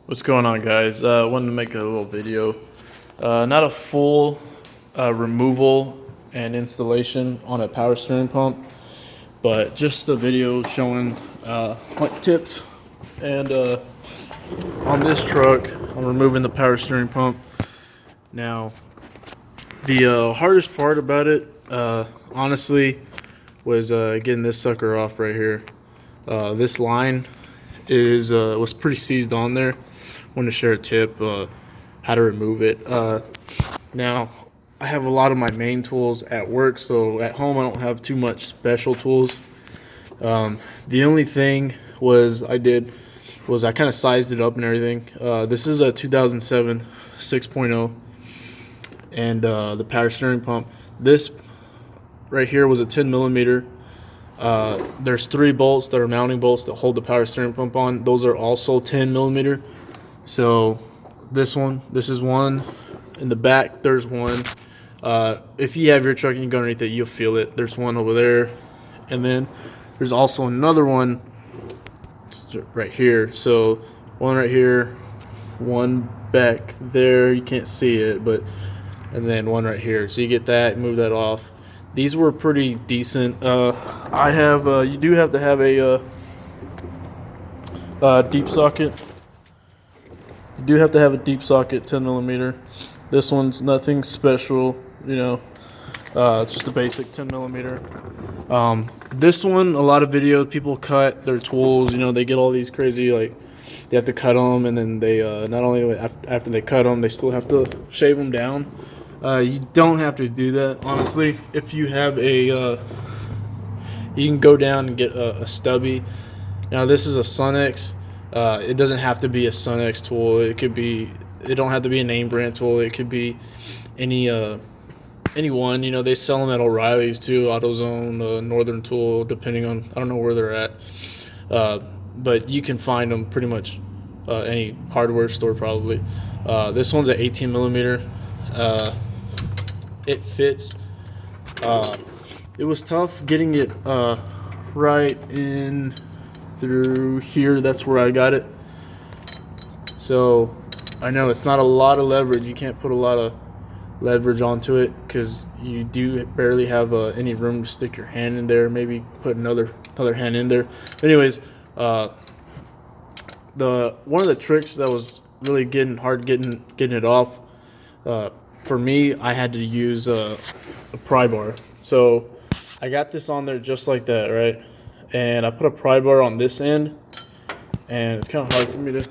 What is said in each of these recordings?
What's going on, guys? Wanted to make a little video. Not a full removal and installation on a power steering pump, but just a video showing like tips. And on this truck, I'm removing the power steering pump. Now, the hardest part about it, honestly, was getting this sucker off right here. This line was pretty seized on there. Want to share a tip how to remove it. Now I have a lot of my main tools at work, so at home I don't have too much special tools. The only thing I did was I kind of sized it up and everything. This is a 2007 6.0 and the power steering pump. This right here was a 10 millimeter. There's 3 bolts that are mounting bolts that hold the power steering pump on. Those are also 10 millimeter. So this is one. In the back, there's one. If you have your truck and you go underneath it, you'll feel it. There's one over there. And then there's also another one right here. So one right here, one back there. You can't see it, and then one right here. So you get that, move that off. These were pretty decent. You do have to have a deep socket. You do have to have a deep socket, 10 millimeter. This one's nothing special, it's just a basic 10 millimeter. This one, a lot of videos, people cut their tools, they get all these crazy, like, they have to cut them, and then they, not only after they cut them, they still have to shave them down. You don't have to do that, honestly. If you have you can go down and get a stubby. Now, this is a Sunex. It doesn't have to be a Sunex tool. It don't have to be a name brand tool. It could be any one. They sell them at O'Reilly's too, AutoZone, Northern Tool, depending on, I don't know where they're at. But you can find them pretty much any hardware store probably. This one's an 18 millimeter. It fits. It was tough getting it right in through here. That's where I got it. So I know it's not a lot of leverage. You can't put a lot of leverage onto it because you do barely have any room to stick your hand in there. Maybe put another hand in there. But anyways, one of the tricks that was really getting it off, for me, I had to use a pry bar. So I got this on there just like that, right? And I put a pry bar on this end, and it's kind of hard for me to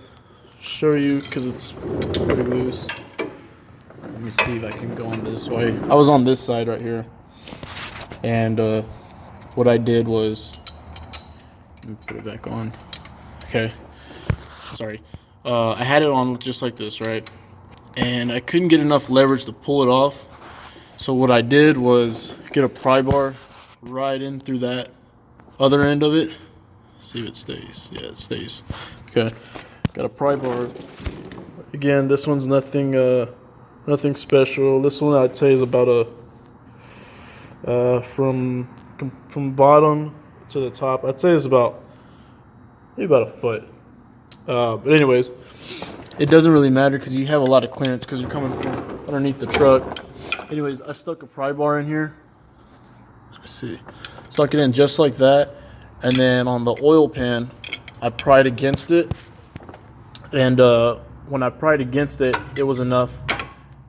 show you because it's pretty loose. Let me see if I can go on this way. I was on this side right here, and what I did was, let me put it back on. Okay, sorry. I had it on just like this, right? And I couldn't get enough leverage to pull it off. So what I did was get a pry bar right in through that other end of it. See if it stays. Yeah, it stays. Okay, got a pry bar. Again, this one's nothing special. This one I'd say is about from bottom to the top, I'd say it's maybe about a foot. But anyways, it doesn't really matter because you have a lot of clearance because you're coming from underneath the truck. Anyways, I stuck a pry bar in here. Let me see. Stuck it in just like that, and then on the oil pan, I pried against it. And when I pried against it, it was enough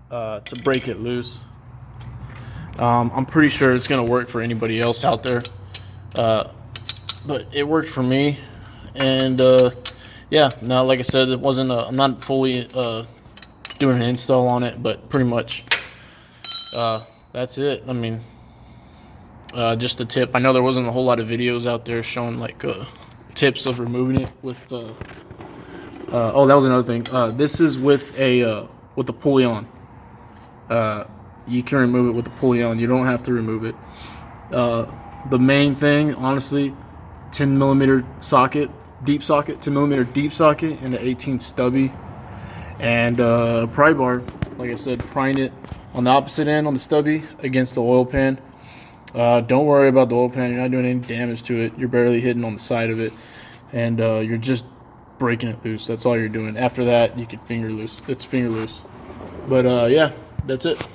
to break it loose. I'm pretty sure it's gonna work for anybody else out there, but it worked for me. And yeah, now like I said, it wasn't. I'm not fully doing an install on it, but pretty much that's it. I mean, just a tip. I know there wasn't a whole lot of videos out there showing like tips of removing it with. Oh, that was another thing. This is with the pulley on. You can remove it with the pulley on. You don't have to remove it. The main thing, honestly, 10 millimeter socket, deep socket, 10 millimeter deep socket, and an 18 stubby, and pry bar. Like I said, prying it on the opposite end on the stubby against the oil pan. Don't worry about the oil pan. You're not doing any damage to it. You're barely hitting on the side of it, and you're just breaking it loose. That's all you're doing. After that, you can finger loose. It's finger loose. But yeah, that's it.